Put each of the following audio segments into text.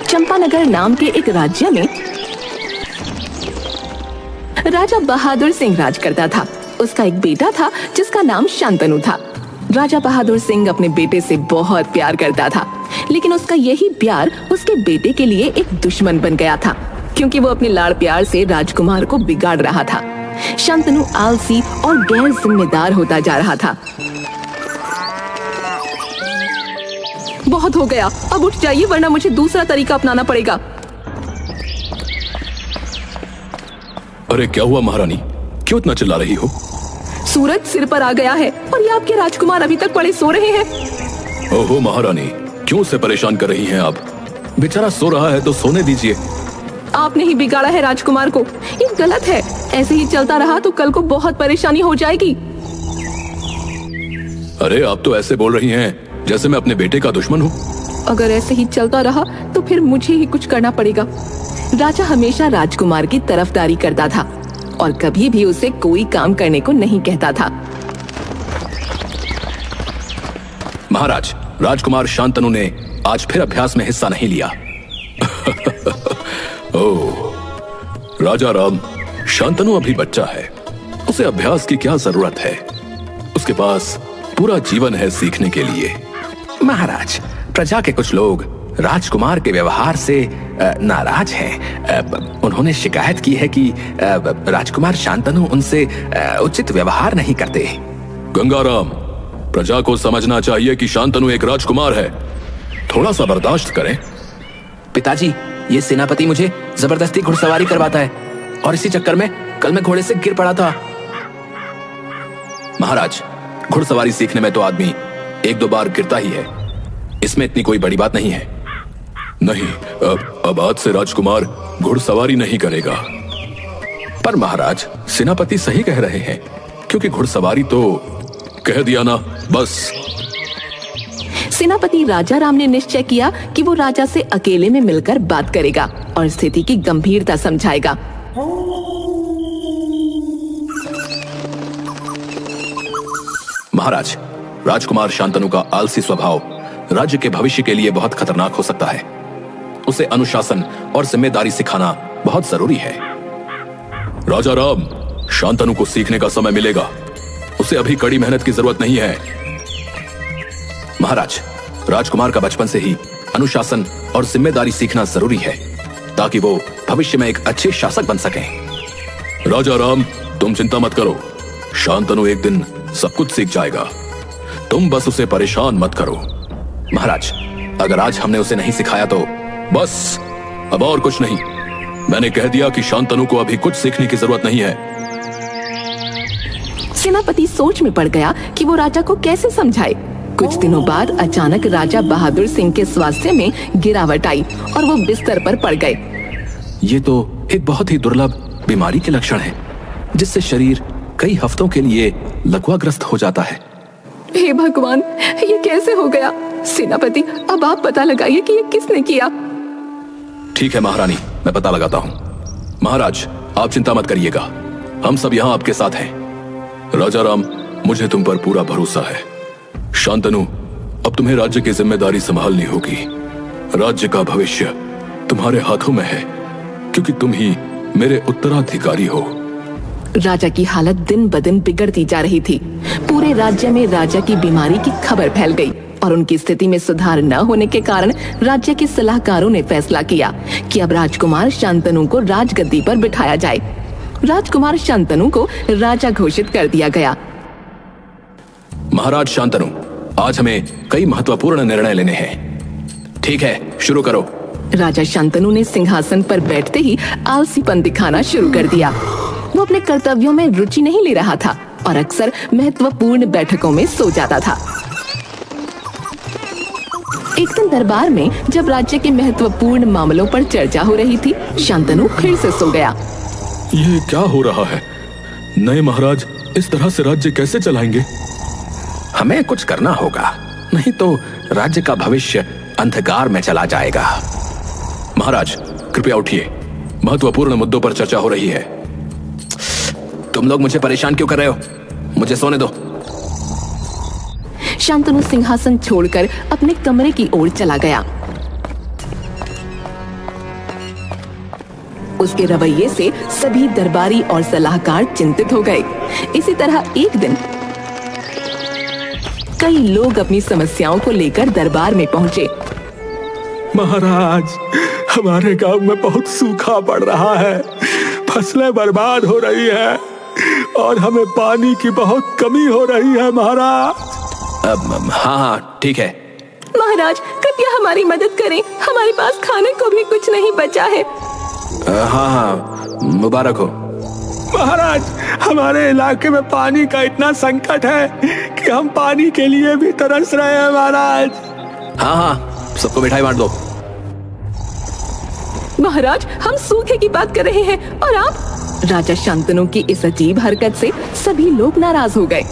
चंपानगर नाम के एक राज्य में राजा बहादुर सिंह राज करता था। उसका एक बेटा था जिसका नाम शांतनु था। राजा बहादुर सिंह अपने बेटे से बहुत प्यार करता था, लेकिन उसका यही प्यार उसके बेटे के लिए एक दुश्मन बन गया था, क्योंकि वो अपने लाड़ प्यार से राजकुमार को बिगाड़ रहा था। शांतनु आलसी और गैर जिम्मेदार होता जा रहा था। बहुत हो गया, अब उठ जाइए वरना मुझे दूसरा तरीका अपनाना पड़ेगा। अरे क्या हुआ महारानी, क्यों इतना चिल्ला रही हो? सूरज सिर पर आ गया है और ये आपके राजकुमार अभी तक पड़े सो रहे हैं। ओहो महारानी, क्यों उसे परेशान कर रही हैं आप? बेचारा सो रहा है तो सोने दीजिए। आपने ही बिगाड़ा है राजकुमार को, ये गलत है। ऐसे ही चलता रहा तो कल को बहुत परेशानी हो जाएगी। अरे आप तो ऐसे बोल रही हैं जैसे मैं अपने बेटे का दुश्मन हूँ। अगर ऐसे ही चलता रहा तो फिर मुझे ही कुछ करना पड़ेगा। राजा हमेशा राजकुमार की तरफदारी करता था और कभी भी उसे कोई काम करने को नहीं कहता था। महाराज, राजकुमार शांतनु ने आज फिर अभ्यास में हिस्सा नहीं लिया। ओह, राजा राम, शांतनु अभी बच्चा है, उसे अभ्यास की क्या जरूरत है? उसके पास पूरा जीवन है सीखने के लिए। महाराज, प्रजा के कुछ लोग राजकुमार के व्यवहार से नाराज हैं। उन्होंने शिकायत की है कि राजकुमार शांतनु उनसे उचित व्यवहार नहीं करते। गंगाराम, प्रजा को समझना चाहिए कि शांतनु एक राजकुमार है, थोड़ा सा बर्दाश्त करें। पिताजी, ये सेनापति मुझे जबरदस्ती घुड़सवारी करवाता है और इसी चक्कर में कल मैं घोड़े से गिर पड़ा था। महाराज, घुड़सवारी सीखने में तो आदमी एक दो बार गिरता ही है, इसमें इतनी कोई बड़ी बात नहीं है। नहीं, अब आज से राजकुमार घुड़सवारी नहीं करेगा। पर महाराज, सेनापति सही कह रहे हैं, क्योंकि घुड़सवारी तो कह दिया ना, बस। सेनापति राजा राम ने निश्चय किया कि वो राजा से अकेले में मिलकर बात करेगा और स्थिति की गंभीरता समझाएगा। महाराज, राजकुमार शांतनु का आलसी स्वभाव राज्य के भविष्य के लिए बहुत खतरनाक हो सकता है। उसे अनुशासन और जिम्मेदारी सिखाना बहुत जरूरी है। राजा राम, शांतनु को सीखने का समय मिलेगा, उसे अभी कड़ी मेहनत की जरूरत नहीं है। महाराज, राजकुमार का बचपन से ही अनुशासन और जिम्मेदारी सीखना जरूरी है, ताकि वो भविष्य में एक अच्छे शासक बन सकें। राजा राम, तुम चिंता मत करो, शांतनु एक दिन सब कुछ सीख जाएगा, तुम बस उसे परेशान मत करो। महाराज, अगर आज हमने उसे नहीं सिखाया तो बस, अब और कुछ नहीं। मैंने कह दिया कि शांतनु को अभी कुछ सीखने की जरूरत नहीं है। सेनापति सोच में पड़ गया कि वो राजा को कैसे समझाए। कुछ दिनों बाद अचानक राजा बहादुर सिंह के स्वास्थ्य में गिरावट आई और वो बिस्तर पर पड़ गए। ये तो एक बहुत ही दुर्लभ बीमारी के लक्षण है, जिससे शरीर कई हफ्तों के लिए लकवाग्रस्त हो जाता है। हे भगवान, ये कैसे हो गया? सेनापति, अब आप पता लगाइए कि ये किसने किया। ठीक है महारानी, मैं पता लगाता हूँ। महाराज, आप चिंता मत करिएगा, हम सब यहाँ आपके साथ हैं। राजा राम, मुझे तुम पर पूरा भरोसा है। शांतनु, अब तुम्हें राज्य की जिम्मेदारी संभालनी होगी। राज्य का भविष्य तुम्हारे हाथों में है, क्योंकि तुम ही मेरे उत्तराधिकारी हो। राजा की हालत दिन ब दिन बिगड़ती जा रही थी। पूरे राज्य में राजा की बीमारी की खबर फैल गई और उनकी स्थिति में सुधार न होने के कारण राज्य के सलाहकारों ने फैसला किया कि अब राजकुमार शांतनु को राजगद्दी पर बिठाया जाए। राजकुमार शांतनु को राजा घोषित कर दिया गया। महाराज शांतनु, आज हमें कई महत्वपूर्ण निर्णय लेने हैं। ठीक है, शुरू करो। राजा शांतनु ने सिंहासन पर बैठते ही आलसीपन दिखाना शुरू कर दिया। वो अपने कर्तव्यों में रुचि नहीं ले रहा था और अक्सर महत्वपूर्ण बैठकों में सो जाता था। एक दिन दरबार में जब राज्य के महत्वपूर्ण मामलों पर चर्चा हो रही थी, शांतनु फिर से सो गया। ये क्या हो रहा है? नए महाराज इस तरह से राज्य कैसे चलाएंगे? हमें कुछ करना होगा, नहीं तो राज्य का भविष्य अंधकार में चला जाएगा। महाराज, कृपया उठिए, महत्वपूर्ण मुद्दों पर चर्चा हो रही है। तुम लोग मुझे परेशान क्यों कर रहे हो? मुझे सोने दो। शांतनु सिंहासन छोड़कर अपने कमरे की ओर चला गया। उसके रवैये से सभी दरबारी और सलाहकार चिंतित हो गए। इसी तरह एक दिन कई लोग अपनी समस्याओं को लेकर दरबार में पहुंचे। महाराज, हमारे गांव में बहुत सूखा पड़ रहा है, फसलें बर्बाद हो रही है और हमें पानी की बहुत कमी हो रही है महाराज। हाँ ठीक है। महाराज कृपया हमारी मदद करें, हमारे पास खाने को भी कुछ नहीं बचा है। हाँ, मुबारक हो। महाराज, हमारे इलाके में पानी का इतना संकट है कि हम पानी के लिए भी तरस रहे हैं महाराज। हाँ, सबको मिठाई बांट दो। महाराज, हम सूखे की बात कर रहे हैं और आप? राजा शांतनु की इस अजीब हरकत से सभी लोग नाराज हो गए।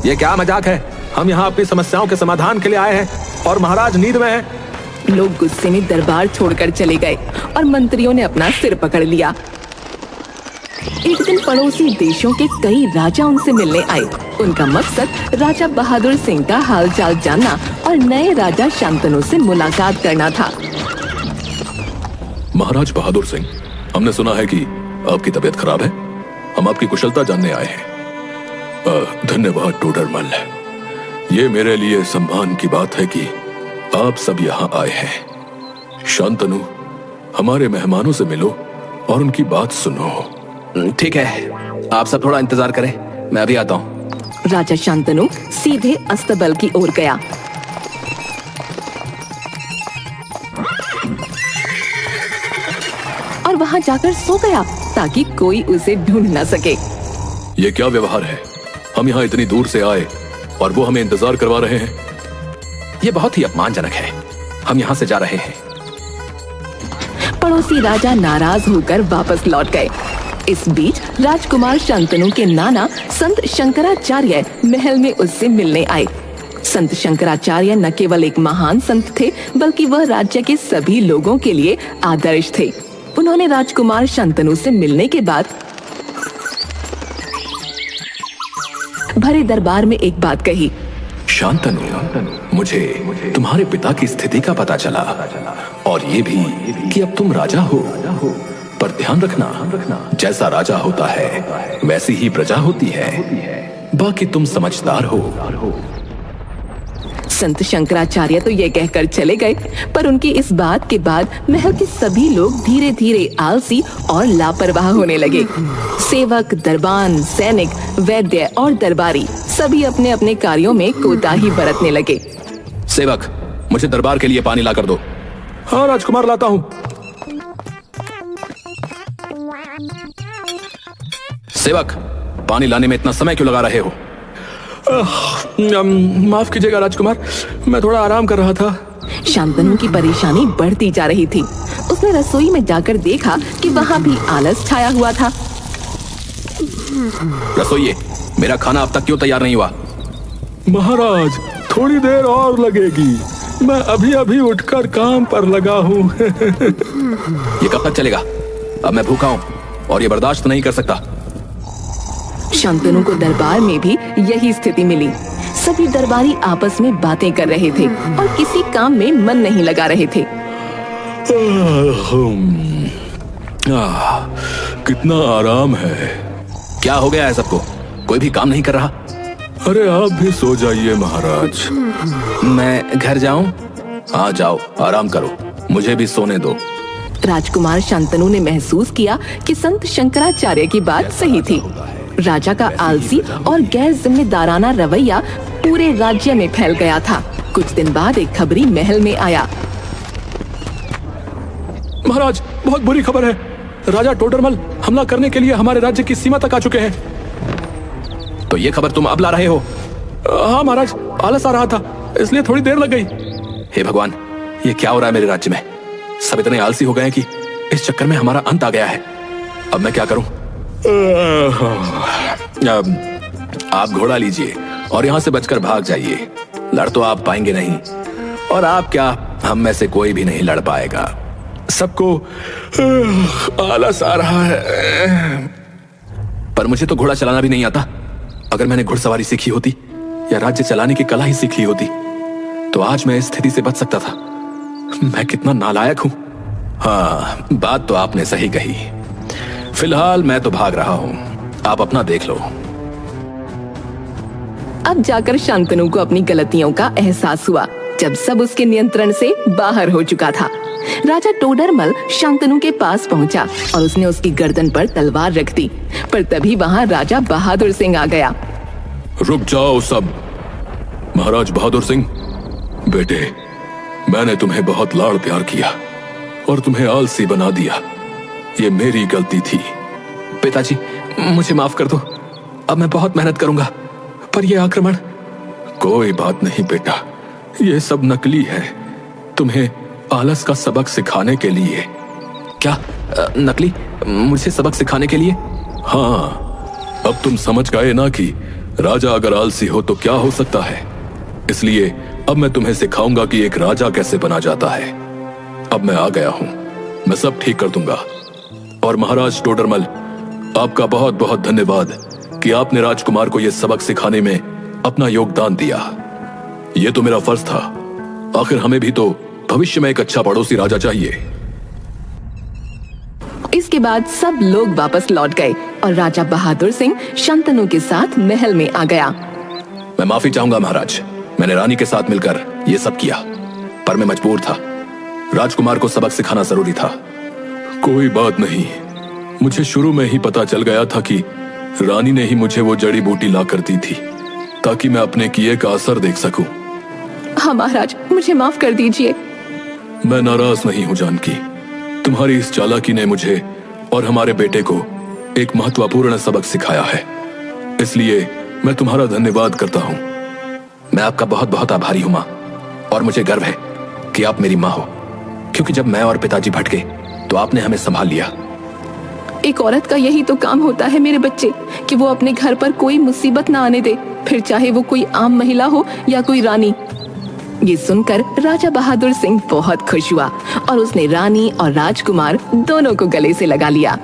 ये क्या मजाक है? हम यहाँ अपनी समस्याओं के समाधान के लिए आए हैं और महाराज नींद में हैं। लोग गुस्से में दरबार छोड़कर चले गए और मंत्रियों ने अपना सिर पकड़ लिया। एक दिन पड़ोसी देशों के कई राजा उनसे मिलने आए। उनका मकसद राजा बहादुर सिंह का हालचाल जानना और नए राजा शांतनु से मुलाकात करना था। महाराज बहादुर सिंह, हमने सुना है कि आपकी तबीयत खराब है। हम आपकी कुशलता जानने आए हैं। धन्यवाद टोडरमल। ये मेरे लिए सम्मान की बात है कि आप सब यहाँ आए हैं। शांतनु, हमारे मेहमानों से मिलो और उनकी बात सुनो। ठीक है, आप सब थोड़ा इंतजार करें, मैं अभी आता हूँ। राजा शांतनु सीधे अस्तबल की ओर गया। और वहां जाकर सो गया ताकि कोई उसे ढूंढ न सके। ये क्या व्यवहार है? हम यहाँ इतनी दूर से आए और वो हमें इंतजार करवा रहे हैं। ये बहुत ही अपमानजनक है। हम यहाँ से जा रहे हैं। पड़ोसी राजा नाराज होकर वापस लौट गए। इस बीच राजकुमार शांतनु के नाना संत शंकराचार्य महल में उससे मिलने आए। संत शंकराचार्य न केवल एक महान संत थे, बल्कि वह राज्य के सभी लोगों के लिए आदर्श थे। उन्होंने राजकुमार शांतनु से मिलने के बाद भरे दरबार में एक बात कही। शांतनु, मुझे तुम्हारे पिता की स्थिति का पता चला और ये भी कि अब तुम राजा हो। पर ध्यान रखना, जैसा राजा होता है वैसी ही प्रजा होती है। बाकी तुम समझदार हो। संत शंकराचार्य तो ये कहकर चले गए, पर उनकी इस बात के बाद महल के सभी लोग धीरे धीरे आलसी और लापरवाह होने लगे। सेवक, दरबान, सैनिक, वैद्य और दरबारी सभी अपने अपने कार्यों में कोताही बरतने लगे। सेवक, मुझे दरबार के लिए पानी ला कर दो। हाँ राजकुमार, लाता हूँ। सेवक, पानी लाने में इतना समय क्यों लगा रहे हो? माफ कीजिएगा राजकुमार, मैं थोड़ा आराम कर रहा था। शांतनु की परेशानी बढ़ती जा रही थी। उसने रसोई में जाकर देखा कि वहाँ भी आलस छाया हुआ था। रसोइये, मेरा खाना अब तक क्यों तैयार नहीं हुआ? महाराज, थोड़ी देर और लगेगी। मैं अभी अभी उठकर काम पर लगा हूँ। ये कब तक चलेगा? अब मैं भूखा हूँ और ये बर्दाश्त नहीं कर सकता। शांतनु को दरबार में भी यही स्थिति मिली। सभी दरबारी आपस में बातें कर रहे थे और किसी काम में मन नहीं लगा रहे थे। कितना आराम है। क्या हो गया है सबको? कोई भी काम नहीं कर रहा? अरे आप भी सो जाइए महाराज। मैं घर जाऊं? हाँ जाओ, आराम करो, मुझे भी सोने दो। राजकुमार शांतनु ने महसूस किया कि संत शंकराचार्य की बात सही थी। राजा का आलसी और गैर जिम्मेदाराना रवैया पूरे राज्य में फैल गया था। कुछ दिन बाद एक खबरी महल में आया। महाराज, बहुत बुरी खबर है। राजा टोडरमल हमला करने के लिए हमारे राज्य की सीमा तक आ चुके हैं। तो ये खबर तुम अब ला रहे हो? हाँ महाराज, आलस आ रहा था, इसलिए थोड़ी देर लग गई। हे भगवान, ये क्या हो रहा है मेरे राज्य में? सब इतने आलसी हो गए हैं कि इस चक्कर में हमारा अंत आ गया है। अब मैं क्या करूं? आप घोड़ा लीजिए और यहाँ से बचकर भाग जाइए। लड़ तो आप पाएंगे नहीं, और आप क्या, हम में से कोई भी नहीं लड़ पाएगा। सबको आलस आ रहा है। पर मुझे तो घोड़ा चलाना भी नहीं आता। अगर मैंने घुड़सवारी सीखी होती या राज्य चलाने की कला ही सीख ली होती तो आज मैं इस स्थिति से बच सकता था। मैं कितना नालायक हूं। हाँ, बात तो आपने सही कही। फिलहाल मैं तो भाग रहा हूं, आप अपना देख लो। अब जाकर शांतनु को अपनी गलतियों का एहसास हुआ जब सब उसके नियंत्रण से बाहर हो चुका था। राजा टोडरमल शांतनु के पास पहुंचा और उसने उसकी गर्दन पर तलवार रख दी, पर तभी वहां राजा बहादुर सिंह आ गया। रुक जाओ सब। महाराज बहादुर सिंह, बेटे, मैंने तुम्हें बहुत लाड़ प्यार किया और तुम्हें आलसी बना दिया। ये मेरी गलती थी। पिताजी, मुझे माफ कर दो। अब मैं बहुत मेहनत करूंगा। पर यह आक्रमण। कोई बात नहीं बेटा, ये सब नकली है, तुम्हें आलस का सबक सिखाने के लिए। क्या नकली? मुझे सबक सिखाने के लिए? हाँ, अब तुम समझ गए ना कि राजा अगर आलसी हो तो क्या हो सकता है। इसलिए अब मैं तुम्हें सिखाऊंगा कि एक राजा कैसे बना जाता है। अब मैं आ गया हूं, मैं सब ठीक कर दूंगा। और महाराज टोडरमल, आपका बहुत बहुत धन्यवाद कि आपने राजकुमार को यह सबक सिखाने में अपना योगदान दिया। यह तो मेरा फर्ज था। आखिर हमें भी तो भविष्य में एक अच्छा पड़ोसी राजा चाहिए। इसके बाद सब लोग वापस लौट गए और राजा बहादुर सिंह शांतनु के साथ महल में आ गया। मैं माफी चाहूंगा महाराज, मैंने रानी के साथ मिलकर यह सब किया, पर मैं मजबूर था। राजकुमार को सबक सिखाना जरूरी था। कोई बात नहीं, मुझे शुरू में ही पता चल गया था कि रानी ने ही मुझे वो जड़ी बूटी ला कर दी थी ताकि मैं अपने किए का असर देख सकूं। हाँ महाराज, मुझे माफ कर दीजिए। मैं नाराज नहीं हूं जानकी। तुम्हारी इस चालाकी ने मुझे और हमारे बेटे को एक महत्वपूर्ण सबक सिखाया है, इसलिए मैं तुम्हारा धन्यवाद करता हूं। मैं आपका बहुत बहुत आभारी हूं माँ, और मुझे गर्व है कि आप मेरी माँ हो, क्योंकि जब मैं और पिताजी भटके तो आपने हमें संभाल लिया। एक औरत का यही तो काम होता है मेरे बच्चे, कि वो अपने घर पर कोई मुसीबत ना आने दे, फिर चाहे वो कोई आम महिला हो या कोई रानी। ये सुनकर राजा बहादुर सिंह बहुत खुश हुआ और उसने रानी और राजकुमार दोनों को गले से लगा लिया।